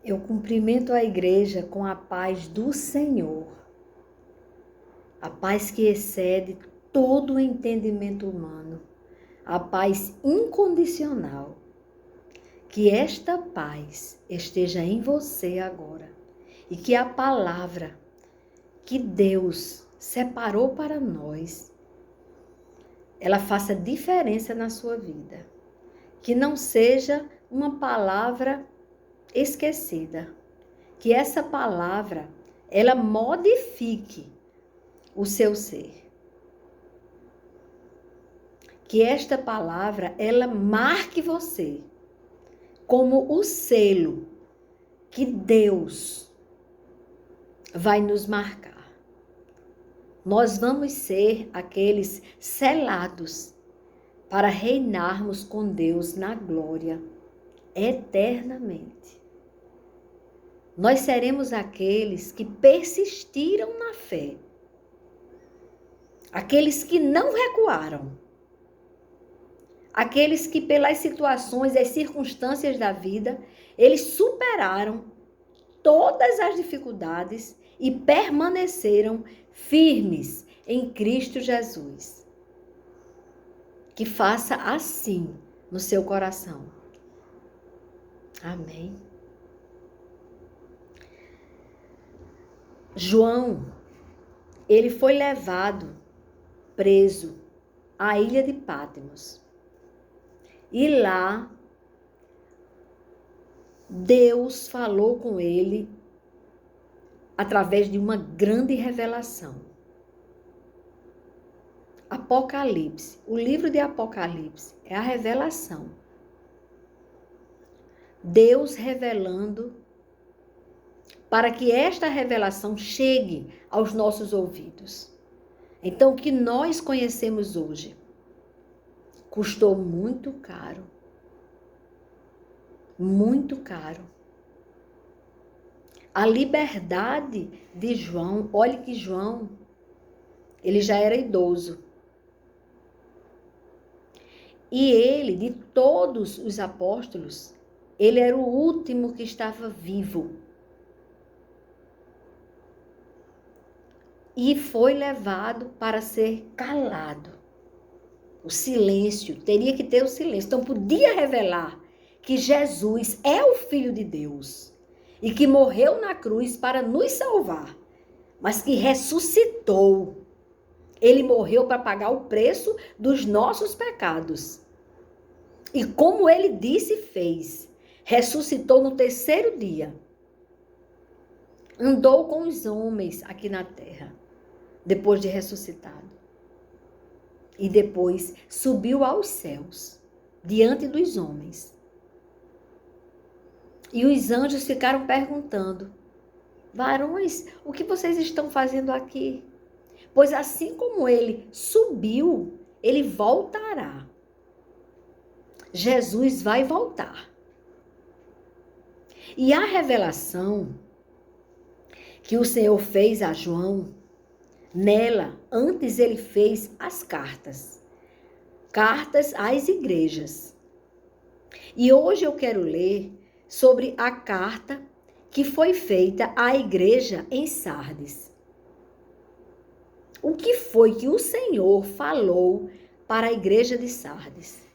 Eu cumprimento a igreja com a paz do Senhor, a paz que excede todo o entendimento humano, a paz incondicional. Que esta paz esteja em você agora e que a palavra que Deus separou para nós, ela faça diferença na sua vida. Que não seja uma palavra esquecida. Que essa palavra, ela modifique o seu ser. Que esta palavra, ela marque você como o selo que Deus vai nos marcar. Nós vamos ser aqueles selados para reinarmos com Deus na glória eternamente. Nós seremos aqueles que persistiram na fé, aqueles que não recuaram, aqueles que pelas situações, as circunstâncias da vida, eles superaram todas as dificuldades e permaneceram firmes em Cristo Jesus. Que faça assim no seu coração. Amém. João, ele foi levado preso à ilha de Patmos. E lá, Deus falou com ele através de uma grande revelação. Apocalipse, o livro de Apocalipse é a revelação. Deus revelando para que esta revelação chegue aos nossos ouvidos. Então, o que nós conhecemos hoje custou muito caro. Muito caro. A liberdade de João, olhe que João, ele já era idoso. E ele, de todos os apóstolos, ele era o último que estava vivo. E foi levado para ser calado. O silêncio, teria que ter o silêncio. Então, podia revelar que Jesus é o Filho de Deus e que morreu na cruz para nos salvar, mas que ressuscitou. Ele morreu para pagar o preço dos nossos pecados. E como ele disse e fez, ressuscitou no terceiro dia. Andou com os homens aqui na terra, depois de ressuscitado. E depois subiu aos céus, diante dos homens. E os anjos ficaram perguntando: varões, o que vocês estão fazendo aqui? Pois assim como ele subiu, ele voltará. Jesus vai voltar. E a revelação que o Senhor fez a João, nela, antes ele fez as cartas às igrejas. E hoje eu quero ler sobre a carta que foi feita à igreja em Sardes. O que foi que o Senhor falou para a igreja de Sardes?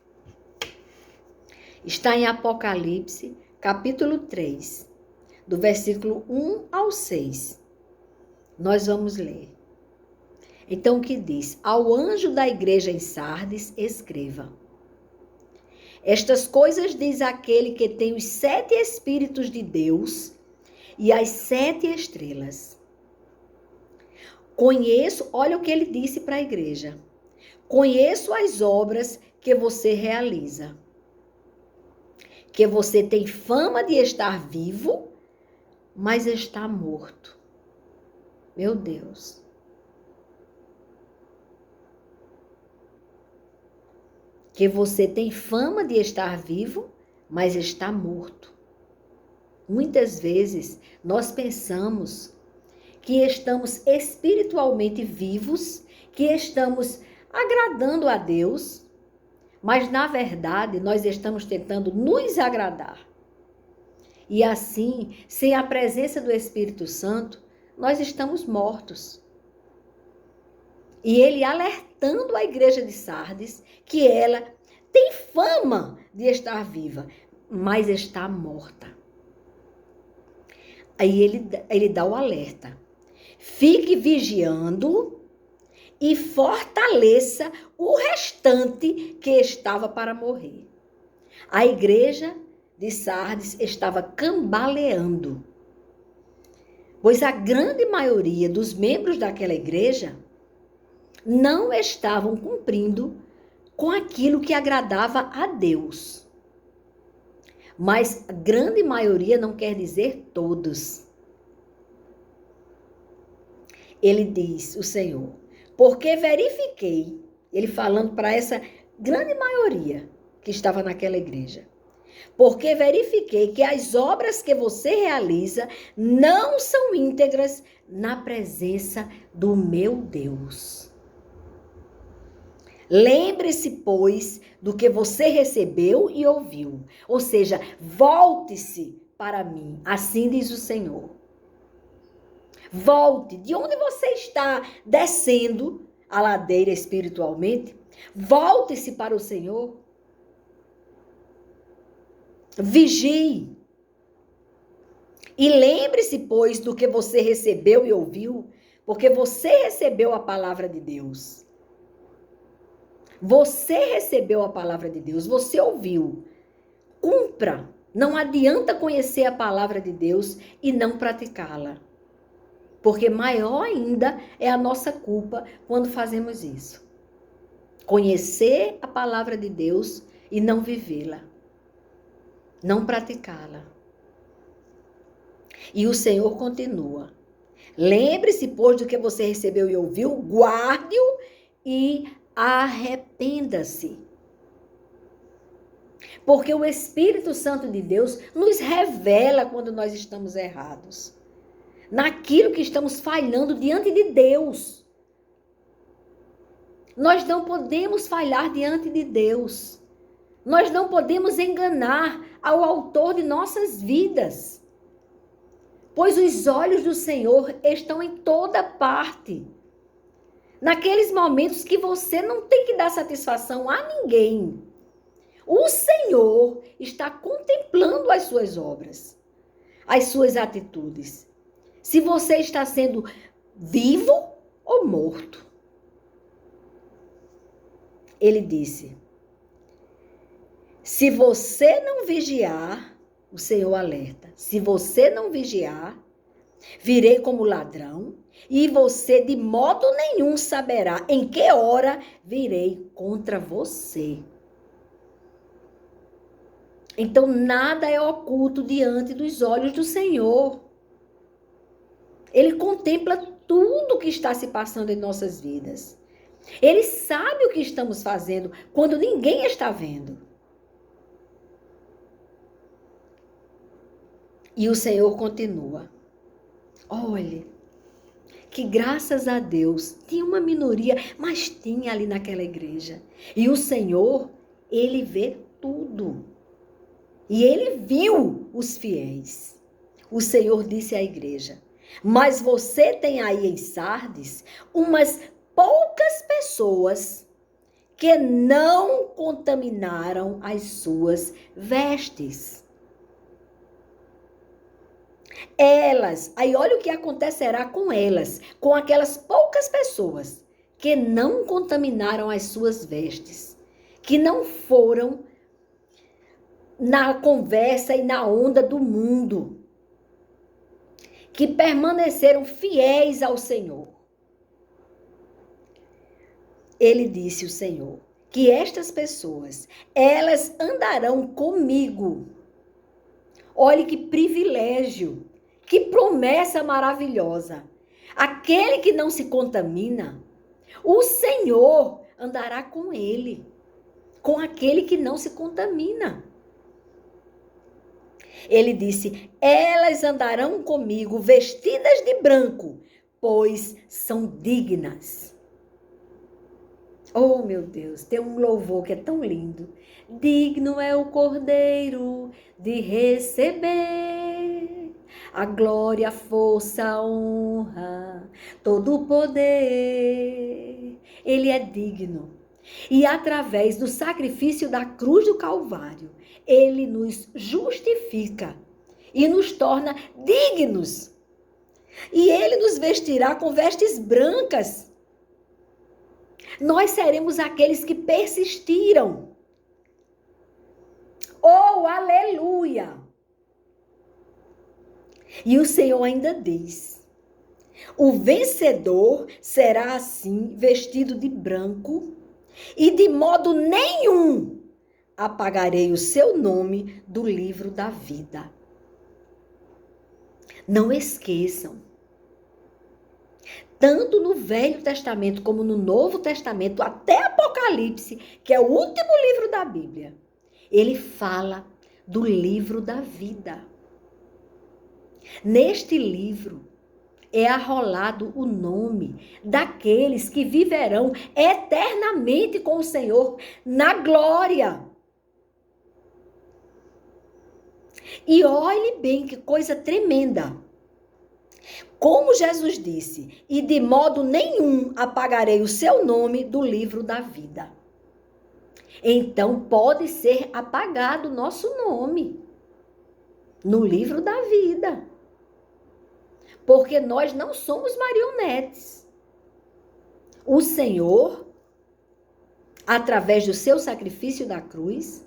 Está em Apocalipse, capítulo 3, do versículo 1 ao 6. Nós vamos ler. Então, o que diz? Ao anjo da igreja em Sardes, escreva: estas coisas diz aquele que tem os 7 Espíritos de Deus e as 7 estrelas. Conheço, olha o que ele disse para a igreja. Conheço as obras que você realiza. Que você tem fama de estar vivo, mas está morto. Meu Deus. Que você tem fama de estar vivo, mas está morto. Muitas vezes nós pensamos que estamos espiritualmente vivos, que estamos agradando a Deus, mas na verdade nós estamos tentando nos agradar. E assim, sem a presença do Espírito Santo, nós estamos mortos. E ele alertando a igreja de Sardes que ela tem fama de estar viva, mas está morta. Aí ele dá o alerta. Fique vigiando e fortaleça o restante que estava para morrer. A igreja de Sardes estava cambaleando, pois a grande maioria dos membros daquela igreja não estavam cumprindo com aquilo que agradava a Deus. Mas a grande maioria não quer dizer todos. Ele diz, o Senhor, porque verifiquei, ele falando para essa grande maioria que estava naquela igreja, porque verifiquei que as obras que você realiza não são íntegras na presença do meu Deus. Lembre-se, pois, do que você recebeu e ouviu. Ou seja, volte-se para mim, assim diz o Senhor. Volte, de onde você está descendo a ladeira espiritualmente, volte-se para o Senhor. Vigie. E lembre-se, pois, do que você recebeu e ouviu, porque você recebeu a palavra de Deus. Você recebeu a palavra de Deus, você ouviu. Cumpra. Não adianta conhecer a palavra de Deus e não praticá-la. Porque maior ainda é a nossa culpa quando fazemos isso. Conhecer a palavra de Deus e não vivê-la. Não praticá-la. E o Senhor continua. Lembre-se, pois, do que você recebeu e ouviu, guarde-o e arrependa-se. Porque o Espírito Santo de Deus nos revela quando nós estamos errados. Naquilo que estamos falhando diante de Deus. Nós não podemos falhar diante de Deus. Nós não podemos enganar ao autor de nossas vidas. Pois os olhos do Senhor estão em toda parte. Naqueles momentos que você não tem que dar satisfação a ninguém. O Senhor está contemplando as suas obras, as suas atitudes. Se você está sendo vivo ou morto. Ele disse, se você não vigiar, o Senhor alerta, se você não vigiar, virei como ladrão e você de modo nenhum saberá em que hora virei contra você. Então nada é oculto diante dos olhos do Senhor. Ele contempla tudo que está se passando em nossas vidas. Ele sabe o que estamos fazendo quando ninguém está vendo. E o Senhor continua. Olhe, que graças a Deus tinha uma minoria, mas tinha ali naquela igreja. E o Senhor, ele vê tudo. E ele viu os fiéis. O Senhor disse à igreja, mas você tem aí em Sardes umas poucas pessoas que não contaminaram as suas vestes. Elas, aí olha o que acontecerá com elas, com aquelas poucas pessoas que não contaminaram as suas vestes, que não foram na conversa e na onda do mundo, que permaneceram fiéis ao Senhor. Ele disse, o Senhor, que estas pessoas, elas andarão comigo. Olhe que privilégio, que promessa maravilhosa. Aquele que não se contamina, o Senhor andará com ele, com aquele que não se contamina. Ele disse, elas andarão comigo vestidas de branco, pois são dignas. Oh, meu Deus, tem um louvor que é tão lindo. Digno é o Cordeiro de receber a glória, a força, a honra, todo o poder. Ele é digno. E através do sacrifício da cruz do Calvário, ele nos justifica e nos torna dignos. E ele nos vestirá com vestes brancas. Nós seremos aqueles que persistiram. Oh, aleluia! E o Senhor ainda diz: o vencedor será assim vestido de branco, e de modo nenhum apagarei o seu nome do livro da vida. Não esqueçam, tanto no Velho Testamento como no Novo Testamento, até Apocalipse, que é o último livro da Bíblia, ele fala do livro da vida. Neste livro é arrolado o nome daqueles que viverão eternamente com o Senhor na glória. E olhe bem que coisa tremenda. Como Jesus disse, e de modo nenhum apagarei o seu nome do livro da vida. Então pode ser apagado o nosso nome no livro da vida. Porque nós não somos marionetes. O Senhor, através do seu sacrifício da cruz,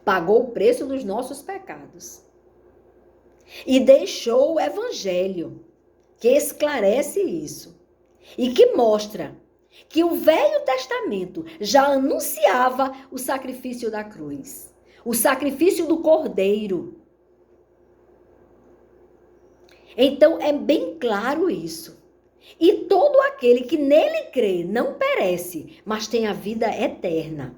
pagou o preço dos nossos pecados. E deixou o Evangelho, que esclarece isso. E que mostra que o Velho Testamento já anunciava o sacrifício da cruz. O sacrifício do Cordeiro. Então, é bem claro isso. E todo aquele que nele crê não perece, mas tem a vida eterna.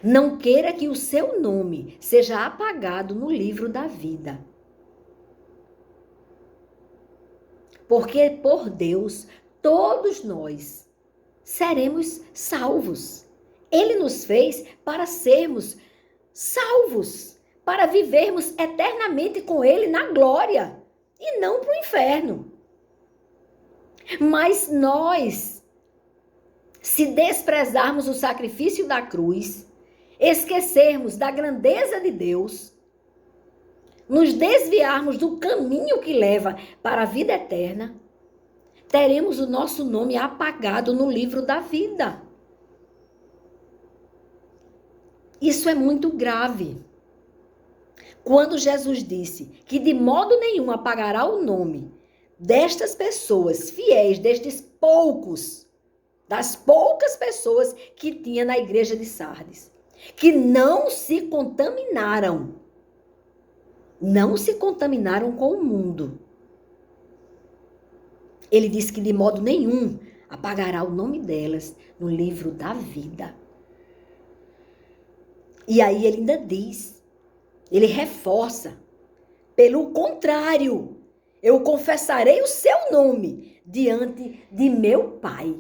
Não queira que o seu nome seja apagado no livro da vida. Porque por Deus, todos nós seremos salvos. Ele nos fez para sermos salvos, para vivermos eternamente com Ele na glória e não para o inferno. Mas nós, se desprezarmos o sacrifício da cruz, esquecermos da grandeza de Deus, nos desviarmos do caminho que leva para a vida eterna, teremos o nosso nome apagado no livro da vida. Isso é muito grave. Quando Jesus disse que de modo nenhum apagará o nome destas pessoas fiéis, destes poucos, das poucas pessoas que tinha na igreja de Sardes, que não se contaminaram com o mundo. Ele disse que de modo nenhum apagará o nome delas no livro da vida. E aí ele ainda diz, ele reforça, pelo contrário, eu confessarei o seu nome diante de meu Pai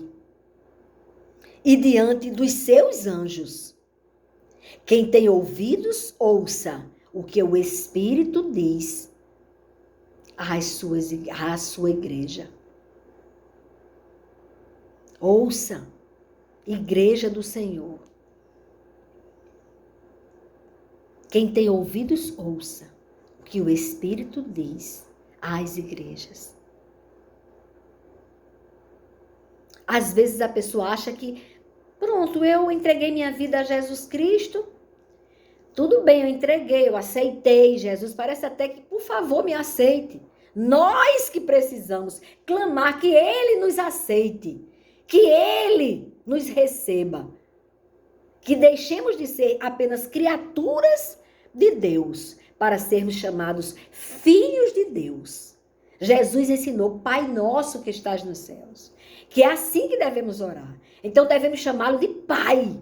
e diante dos seus anjos. Quem tem ouvidos, ouça o que o Espírito diz à sua igreja. Ouça, igreja do Senhor. Quem tem ouvidos, ouça o que o Espírito diz às igrejas. Às vezes a pessoa acha que, pronto, eu entreguei minha vida a Jesus Cristo. Tudo bem, eu entreguei, eu aceitei Jesus. Parece até que, por favor, me aceite. Nós que precisamos clamar que Ele nos aceite, que Ele nos receba, que deixemos de ser apenas criaturas de Deus para sermos chamados filhos de Deus. Jesus ensinou, Pai nosso que estás nos céus, que é assim que devemos orar. Então devemos chamá-lo de Pai.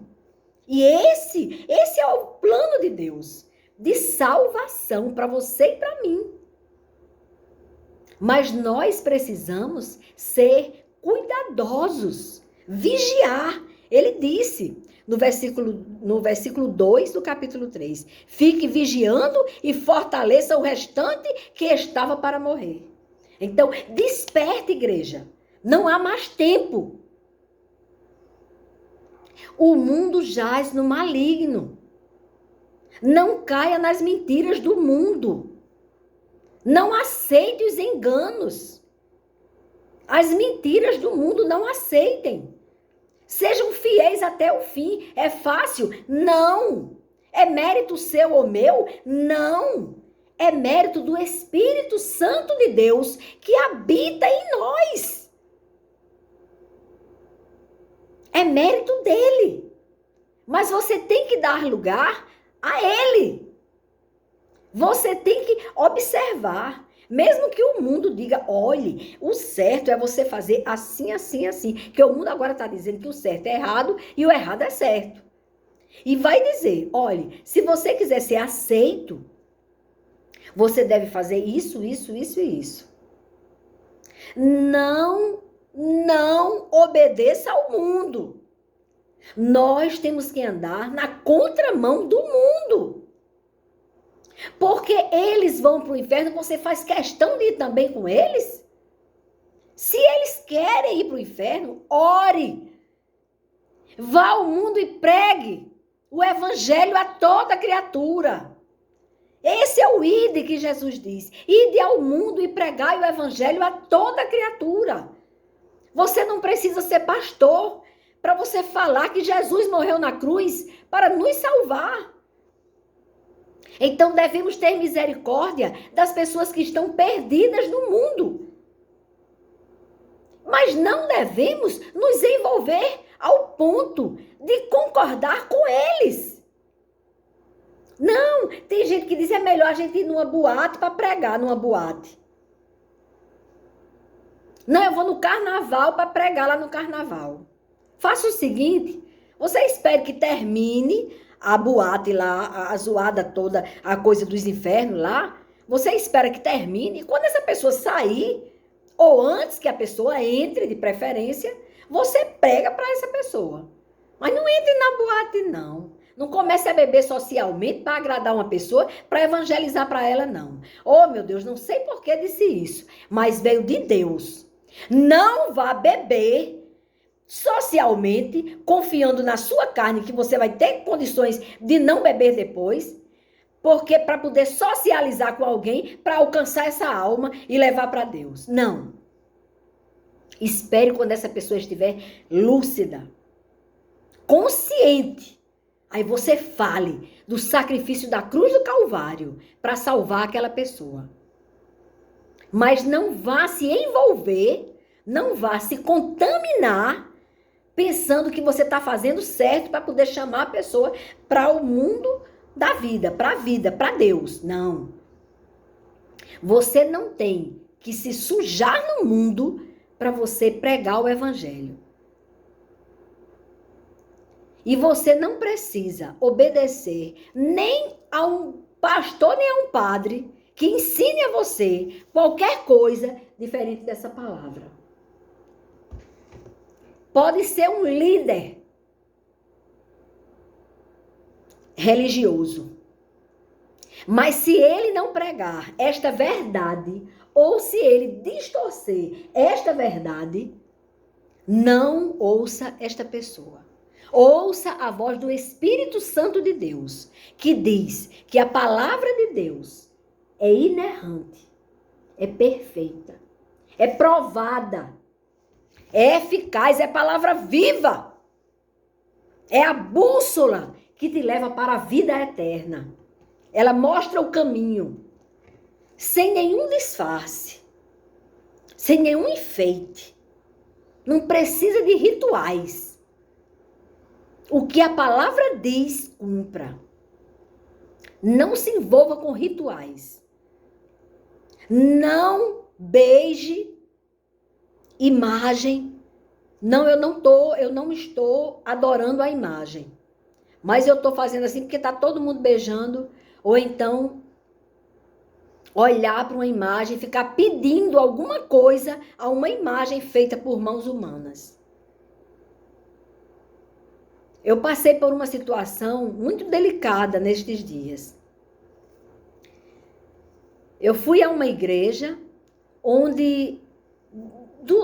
E esse é o plano de Deus, de salvação para você e para mim. Mas nós precisamos ser cuidadosos, vigiar. Ele disse, no versículo 2 do capítulo 3. Fique vigiando e fortaleça o restante que estava para morrer. Então, desperte, igreja. Não há mais tempo. O mundo jaz no maligno. Não caia nas mentiras do mundo. Não aceite os enganos. As mentiras do mundo não aceitem. Sejam fiéis até o fim. É fácil? Não. É mérito seu ou meu? Não. É mérito do Espírito Santo de Deus que habita em nós. É mérito dele. Mas você tem que dar lugar a ele. Você tem que observar. Mesmo que o mundo diga, olhe, o certo é você fazer assim, assim, assim. Que o mundo agora está dizendo que o certo é errado e o errado é certo. E vai dizer, olhe, se você quiser ser aceito, você deve fazer isso, isso, isso e isso. Não obedeça ao mundo. Nós temos que andar na contramão do mundo. Porque eles vão para o inferno, você faz questão de ir também com eles? Se eles querem ir para o inferno, ore. Vá ao mundo e pregue o evangelho a toda criatura. Esse é o ide que Jesus diz. Ide ao mundo e pregai o evangelho a toda criatura. Você não precisa ser pastor para você falar que Jesus morreu na cruz para nos salvar. Então devemos ter misericórdia das pessoas que estão perdidas no mundo. Mas não devemos nos envolver ao ponto de concordar com eles. Não, tem gente que diz é melhor a gente ir numa boate para pregar numa boate. Não, eu vou no carnaval para pregar lá no carnaval. Faça o seguinte, você espere que termine a boate lá, a zoada toda, a coisa dos infernos lá, você espera que termine, e quando essa pessoa sair, ou antes que a pessoa entre, de preferência, você prega para essa pessoa. Mas não entre na boate, não. Não comece a beber socialmente para agradar uma pessoa, para evangelizar para ela, não. Oh, meu Deus, não sei por que disse isso, mas veio de Deus. Não vá beber socialmente, confiando na sua carne, que você vai ter condições de não beber depois, porque para poder socializar com alguém, para alcançar essa alma e levar para Deus. Não. Espere quando essa pessoa estiver lúcida, consciente. Aí você fale do sacrifício da cruz do Calvário para salvar aquela pessoa. Mas não vá se envolver, não vá se contaminar pensando que você está fazendo certo para poder chamar a pessoa para o mundo da vida, para Deus. Não. Você não tem que se sujar no mundo para você pregar o evangelho. E você não precisa obedecer nem a um pastor, nem a um padre que ensine a você qualquer coisa diferente dessa palavra. Pode ser um líder religioso. Mas se ele não pregar esta verdade, ou se ele distorcer esta verdade, não ouça esta pessoa. Ouça a voz do Espírito Santo de Deus, que diz que a palavra de Deus é inerrante, é perfeita, é provada, é eficaz, é palavra viva. É a bússola que te leva para a vida eterna. Ela mostra o caminho, sem nenhum disfarce, sem nenhum enfeite. Não precisa de rituais. O que a palavra diz, cumpra. Não se envolva com rituais. Não beije imagem. Não, eu não estou adorando a imagem. Mas eu estou fazendo assim porque está todo mundo beijando. Ou então, olhar para uma imagem e ficar pedindo alguma coisa a uma imagem feita por mãos humanas. Eu passei por uma situação muito delicada nestes dias. Eu fui a uma igreja onde,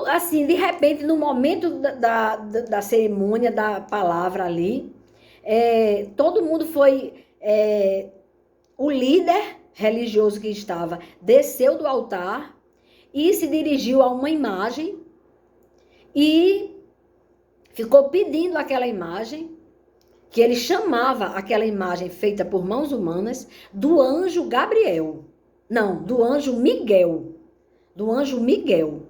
assim, de repente, no momento da cerimônia, da palavra ali, todo mundo foi... o líder religioso que estava desceu do altar e se dirigiu a uma imagem e ficou pedindo aquela imagem, que ele chamava aquela imagem feita por mãos humanas do anjo Gabriel. Não, do anjo Miguel. Do anjo Miguel.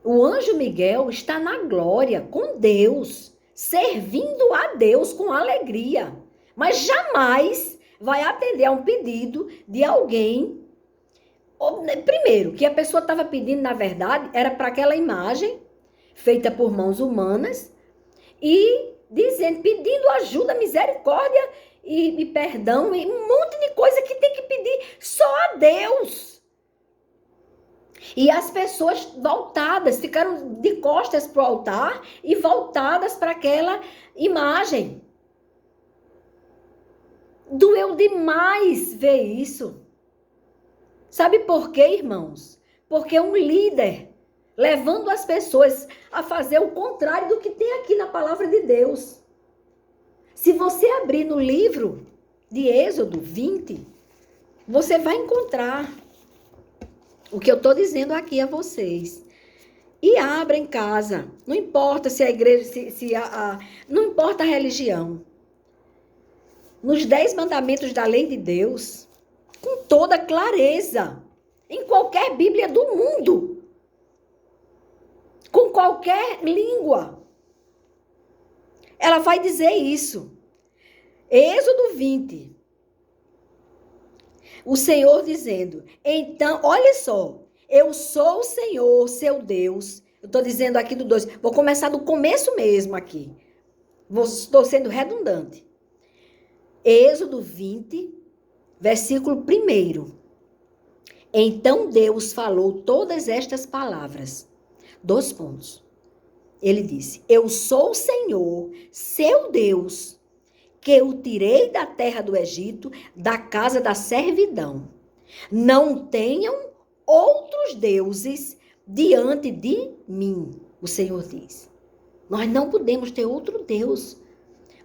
O anjo Miguel está na glória com Deus, servindo a Deus com alegria, mas jamais vai atender a um pedido de alguém. Primeiro, que a pessoa estava pedindo, na verdade, era para aquela imagem feita por mãos humanas e dizendo, pedindo ajuda, misericórdia e perdão e um monte de coisa que tem que pedir só a Deus. E as pessoas voltadas, ficaram de costas para o altar e voltadas para aquela imagem. Doeu demais ver isso. Sabe por quê, irmãos? Porque um líder levando as pessoas a fazer o contrário do que tem aqui na palavra de Deus. Se você abrir no livro de Êxodo 20, você vai encontrar o que eu estou dizendo aqui a vocês. E abra em casa. Não importa se a igreja, não importa a religião. Nos 10 mandamentos da lei de Deus, com toda clareza, em qualquer Bíblia do mundo, com qualquer língua, ela vai dizer isso. Êxodo 20. O Senhor dizendo, então, olha só, eu sou o Senhor, seu Deus. Eu estou dizendo aqui do 2. Vou começar do começo mesmo aqui. Estou sendo redundante. Êxodo 20, versículo 1. Então Deus falou todas estas palavras. 2 pontos. Ele disse, eu sou o Senhor, seu Deus, que o tirei da terra do Egito, da casa da servidão. Não tenham outros deuses diante de mim, o Senhor diz. Nós não podemos ter outro Deus.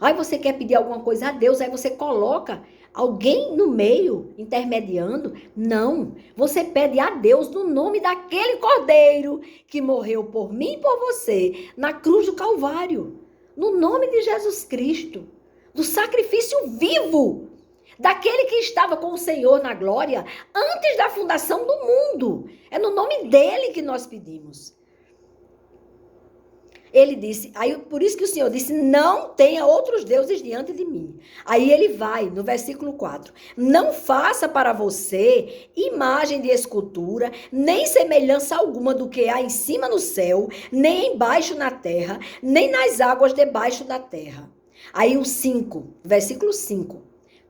Aí você quer pedir alguma coisa a Deus, aí você coloca alguém no meio, intermediando. Não, você pede a Deus no nome daquele Cordeiro que morreu por mim e por você, na cruz do Calvário. No nome de Jesus Cristo, do sacrifício vivo, daquele que estava com o Senhor na glória antes da fundação do mundo. É no nome dele que nós pedimos. Ele disse, aí por isso que o Senhor disse, não tenha outros deuses diante de mim. Aí ele vai no versículo 4. Não faça para você imagem de escultura, nem semelhança alguma do que há em cima no céu, nem embaixo na terra, nem nas águas debaixo da terra. Aí o 5, versículo 5,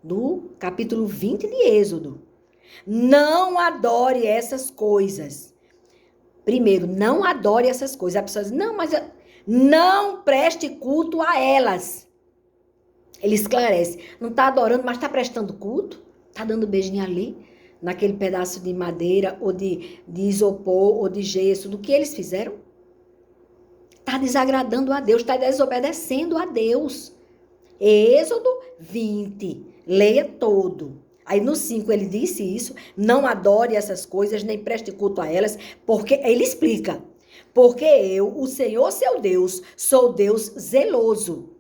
do capítulo 20 de Êxodo. Não adore essas coisas. Primeiro, não adore essas coisas. A pessoa diz, não, mas não preste culto a elas. Ele esclarece. Não está adorando, mas está prestando culto? Está dando beijinho ali, naquele pedaço de madeira, ou de isopor, ou de gesso, do que eles fizeram? Está desagradando a Deus, está desobedecendo a Deus. Êxodo 20, leia todo. Aí no 5 ele disse isso, não adore essas coisas, nem preste culto a elas, porque ele explica. Porque eu, o Senhor seu Deus, sou Deus zeloso,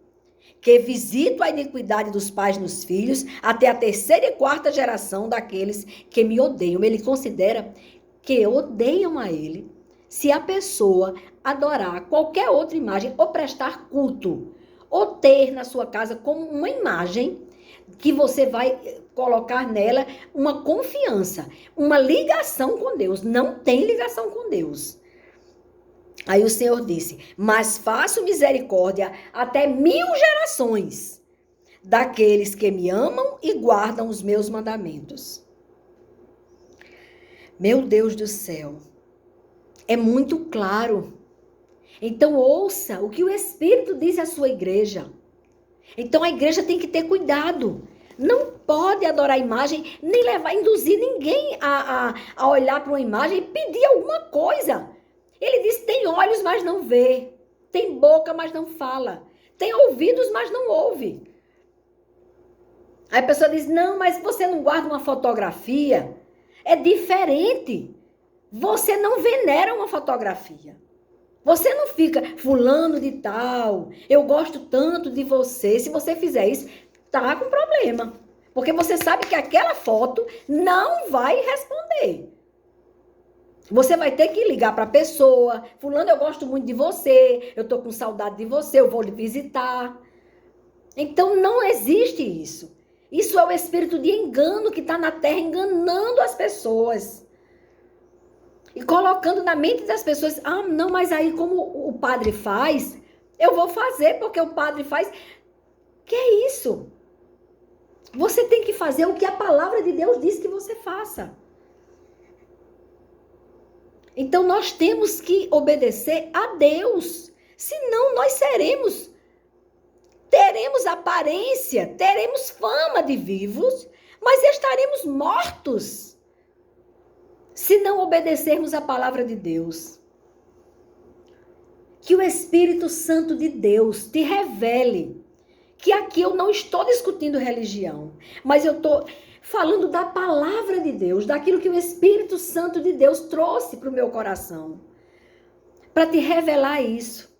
que visito a iniquidade dos pais nos filhos, até a 3ª e 4ª geração daqueles que me odeiam. Ele considera que odeiam a ele, se a pessoa adorar qualquer outra imagem, ou prestar culto, ou ter na sua casa como uma imagem que você vai colocar nela uma confiança, uma ligação com Deus. Não tem ligação com Deus. Aí o Senhor disse, mas faço misericórdia até 1000 gerações daqueles que me amam e guardam os meus mandamentos. Meu Deus do céu, é muito claro. Então ouça o que o Espírito diz à sua igreja. Então a igreja tem que ter cuidado. Não pode adorar a imagem, nem induzir ninguém a olhar para uma imagem e pedir alguma coisa. Ele diz, tem olhos, mas não vê. Tem boca, mas não fala. Tem ouvidos, mas não ouve. Aí a pessoa diz, não, mas você não guarda uma fotografia? É diferente. Você não venera uma fotografia. Você não fica, fulano de tal, eu gosto tanto de você. Se você fizer isso, tá com problema. Porque você sabe que aquela foto não vai responder. Você vai ter que ligar para a pessoa. Fulano, eu gosto muito de você. Eu tô com saudade de você. Eu vou lhe visitar. Então, não existe isso. Isso é o espírito de engano que está na terra enganando as pessoas. E colocando na mente das pessoas, ah, não, mas aí como o padre faz, eu vou fazer porque o padre faz. Que é isso? Você tem que fazer o que a palavra de Deus diz que você faça. Então nós temos que obedecer a Deus. Senão nós teremos aparência, teremos fama de vivos, mas estaremos mortos. Se não obedecermos a palavra de Deus. Que o Espírito Santo de Deus te revele que aqui eu não estou discutindo religião, mas eu estou falando da palavra de Deus, daquilo que o Espírito Santo de Deus trouxe para o meu coração. Para te revelar isso.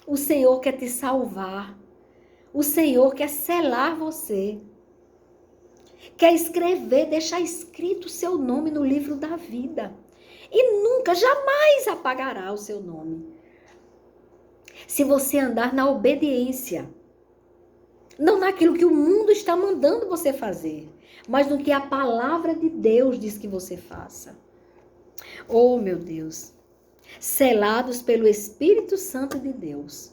O Senhor quer te salvar. O Senhor quer selar você. Quer escrever, deixar escrito o seu nome no livro da vida. E nunca, jamais apagará o seu nome. Se você andar na obediência. Não naquilo que o mundo está mandando você fazer. Mas no que a palavra de Deus diz que você faça. Oh, meu Deus. Selados pelo Espírito Santo de Deus.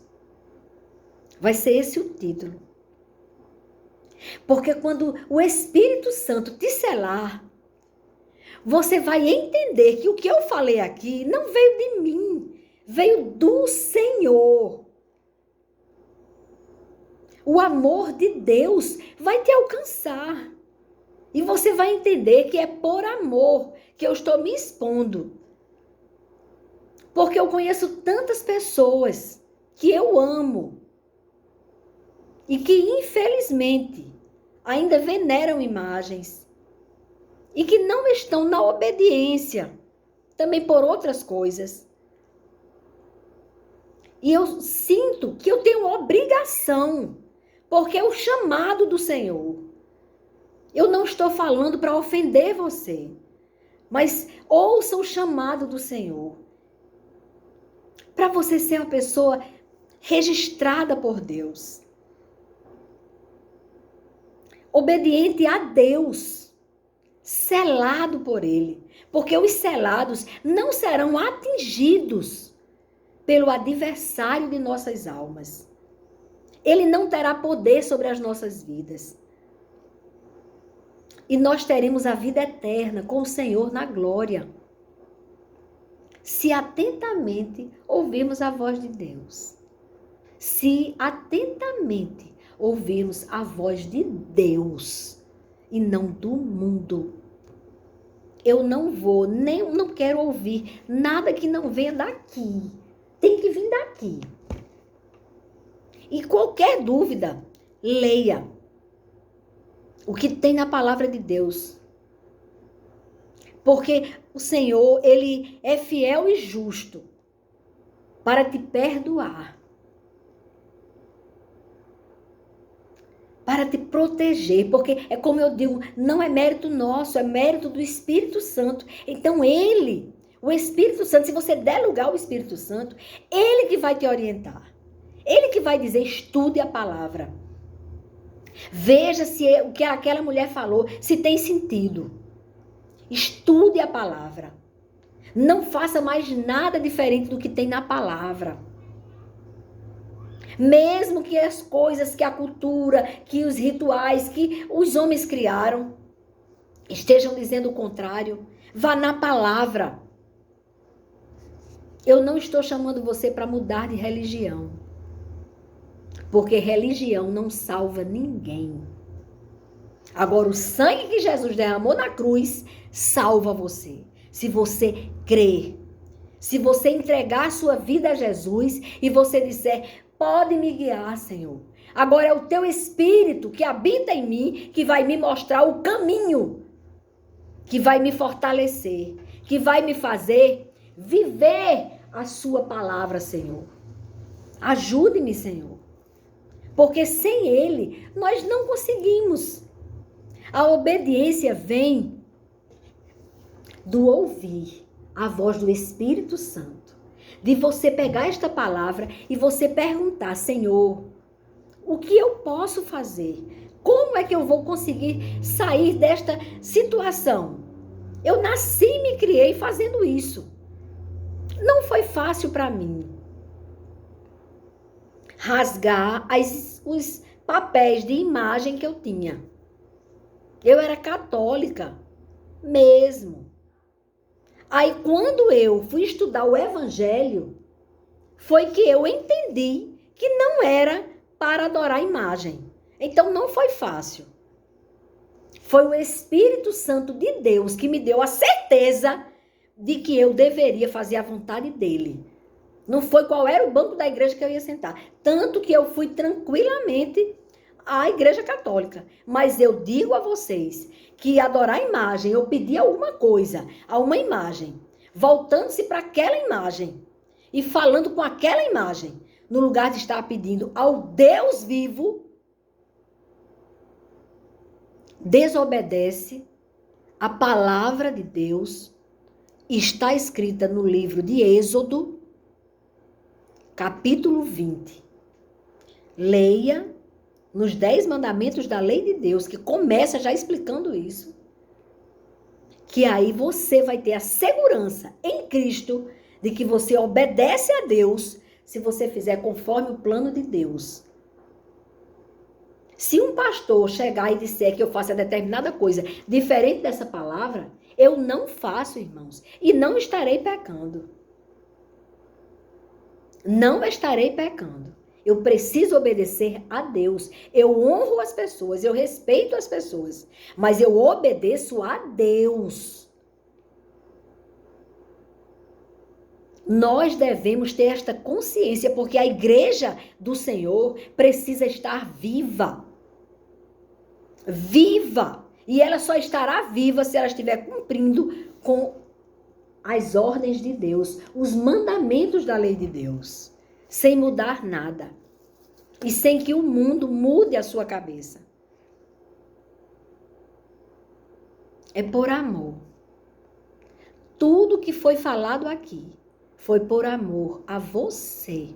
Vai ser esse o título. Porque quando o Espírito Santo te selar, você vai entender que o que eu falei aqui não veio de mim, veio do Senhor. O amor de Deus vai te alcançar. E você vai entender que é por amor que eu estou me expondo. Porque eu conheço tantas pessoas que eu amo e que, infelizmente, ainda veneram imagens e que não estão na obediência, também por outras coisas. E eu sinto que eu tenho obrigação, porque é o chamado do Senhor. Eu não estou falando para ofender você, mas ouça o chamado do Senhor. Para você ser uma pessoa registrada por Deus. Obediente a Deus, selado por Ele, porque os selados não serão atingidos pelo adversário de nossas almas. Ele não terá poder sobre as nossas vidas. E nós teremos a vida eterna com o Senhor na glória. Se atentamente ouvirmos a voz de Deus. Se atentamente ouvirmos a voz de Deus e não do mundo. Eu não quero ouvir nada que não venha daqui. Tem que vir daqui. E qualquer dúvida, leia o que tem na palavra de Deus. Porque o Senhor, Ele é fiel e justo para te perdoar. Para te proteger, porque é como eu digo, não é mérito nosso, é mérito do Espírito Santo. Então Ele, o Espírito Santo, se você der lugar ao Espírito Santo, Ele que vai te orientar. Ele que vai dizer, estude a palavra. Veja se o que aquela mulher falou, se tem sentido. Estude a palavra. Não faça mais nada diferente do que tem na palavra. Mesmo que as coisas, que a cultura, que os rituais, que os homens criaram, estejam dizendo o contrário, vá na palavra. Eu não estou chamando você para mudar de religião, porque religião não salva ninguém. Agora, o sangue que Jesus derramou na cruz salva você. Se você crer, se você entregar a sua vida a Jesus e você disser, pode me guiar, Senhor. Agora é o teu Espírito que habita em mim que vai me mostrar o caminho, que vai me fortalecer, que vai me fazer viver a sua palavra, Senhor. Ajude-me, Senhor. Porque sem Ele, nós não conseguimos. A obediência vem do ouvir a voz do Espírito Santo. De você pegar esta palavra e você perguntar, Senhor, o que eu posso fazer? Como é que eu vou conseguir sair desta situação? Eu nasci e me criei fazendo isso. Não foi fácil para mim. Rasgar os papéis de imagem que eu tinha. Eu era católica, mesmo. Aí, quando eu fui estudar o Evangelho, foi que eu entendi que não era para adorar a imagem. Então, não foi fácil. Foi o Espírito Santo de Deus que me deu a certeza de que eu deveria fazer a vontade dele. Não foi qual era o banco da igreja que eu ia sentar. Tanto que eu fui tranquilamente à igreja católica. Mas eu digo a vocês que adorar a imagem, eu pedi alguma coisa a uma imagem, voltando-se para aquela imagem e falando com aquela imagem, no lugar de estar pedindo ao Deus vivo, desobedece a palavra de Deus. Está escrita no livro de Êxodo, capítulo 20. Leia nos 10 mandamentos da lei de Deus, que começa já explicando isso. Que aí você vai ter a segurança em Cristo de que você obedece a Deus se você fizer conforme o plano de Deus. Se um pastor chegar e disser que eu faço determinada coisa diferente dessa palavra, eu não faço, irmãos, e não estarei pecando. Não estarei pecando. Eu preciso obedecer a Deus. Eu honro as pessoas, eu respeito as pessoas, mas eu obedeço a Deus. Nós devemos ter esta consciência, porque a igreja do Senhor precisa estar viva. Viva! E ela só estará viva se ela estiver cumprindo com as ordens de Deus, os mandamentos da lei de Deus, sem mudar nada. E sem que o mundo mude a sua cabeça. É por amor. Tudo que foi falado aqui foi por amor a você.